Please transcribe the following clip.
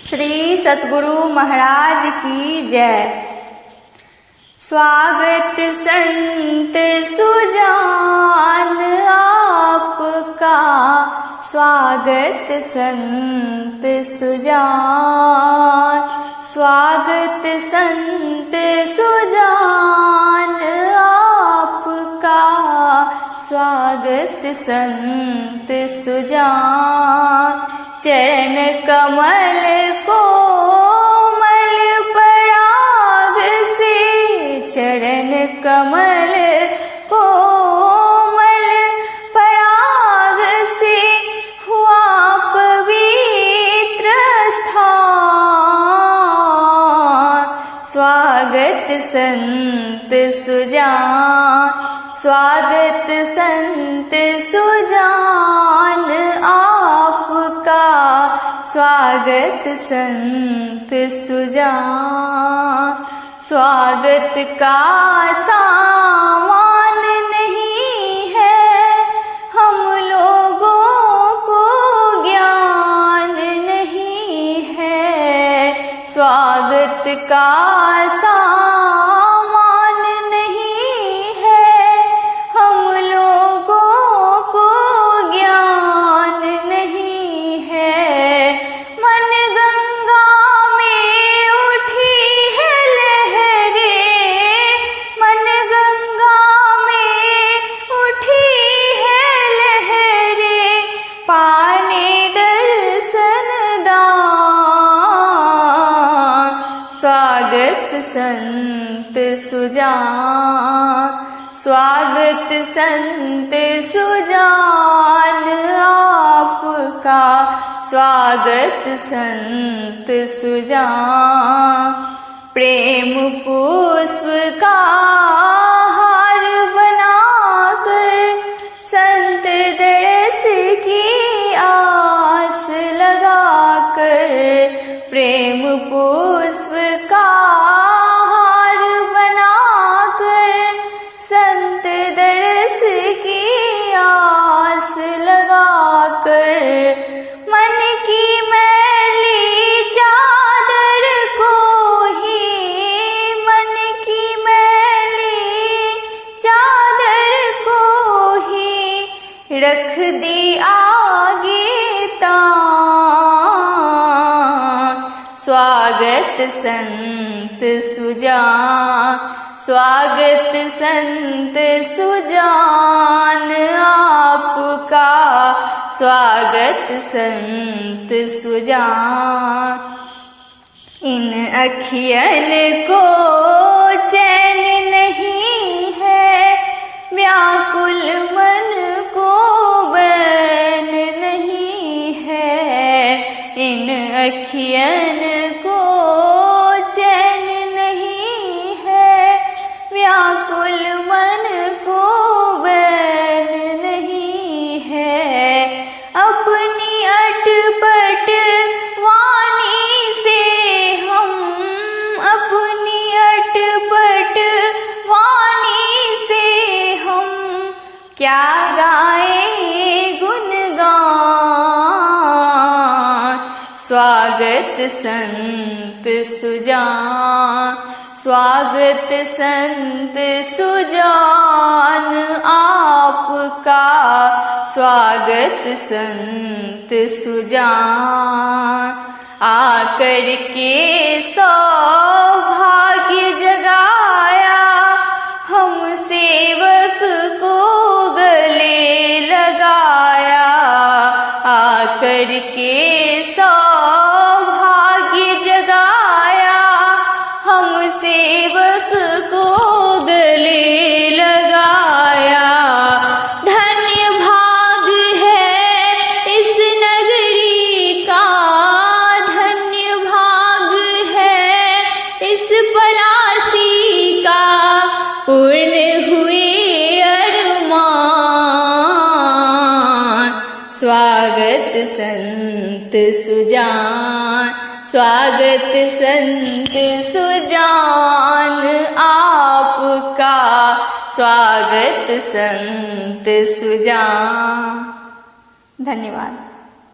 श्री सतगुरु महाराज की जय। स्वागत संत सुजान आपका, स्वागत संत सुजान, स्वागत संत सुजान आपका, स्वागत संत सुजान। चरण कमल कोमल पराग से, चरण कमल कोमल पराग से हुआ पवित्र स्थान। स्वागत संत सुजान, स्वागत संत सुजान आपका, स्वागत संत सुजान। स्वागत का सामान नहीं है, हम लोगों को ज्ञान नहीं है। स्वागत का सामान नहीं है, हम लोगों को ज्ञान नहीं है। मन गंगा में उठी है लहरें, मन गंगा में उठी है लहरें, पाने दर्शन दान। स्वागत संत सुजान, स्वागत संत सुजान आपका, स्वागत संत सुजान। प्रेम पुष्प का हार बनाकर संत दरस की आस लगाकर, प्रेम पुष्प का हार बनाकर संत दरस की आस लगाकर, मन की मैली चादर को ही, मन की मैली चादर को ही रख दी आगे तान। स्वागत संत सुजान, स्वागत संत सुजान आपका, स्वागत संत सुजान। इन अखियन को चैन नहीं है, व्याकुल मन को बैन नहीं है। इन अखियन को चैन नहीं है, व्याकुल मन को बैन नहीं है। अपनी अटपट वाणी से हम, अपनी अटपट वाणी से हम क्या गाएं गुणगान। स्वागत संत सुजान, स्वागत संत सुजान आपका, स्वागत संत सुजान। आकर के सौभाग्य जगाया, हम सेवक को गले लगाया। आकर के सौभाग्य जगाया, हम सेवक को गले लगाया। धन्य भाग है इस नगरी का, धन्य भाग है इस पलासी का, पूर्ण हुए अरमान। स्वागत संत सुजान, स्वागत संत सुजान आपका, स्वागत संत सुजान। धन्यवाद।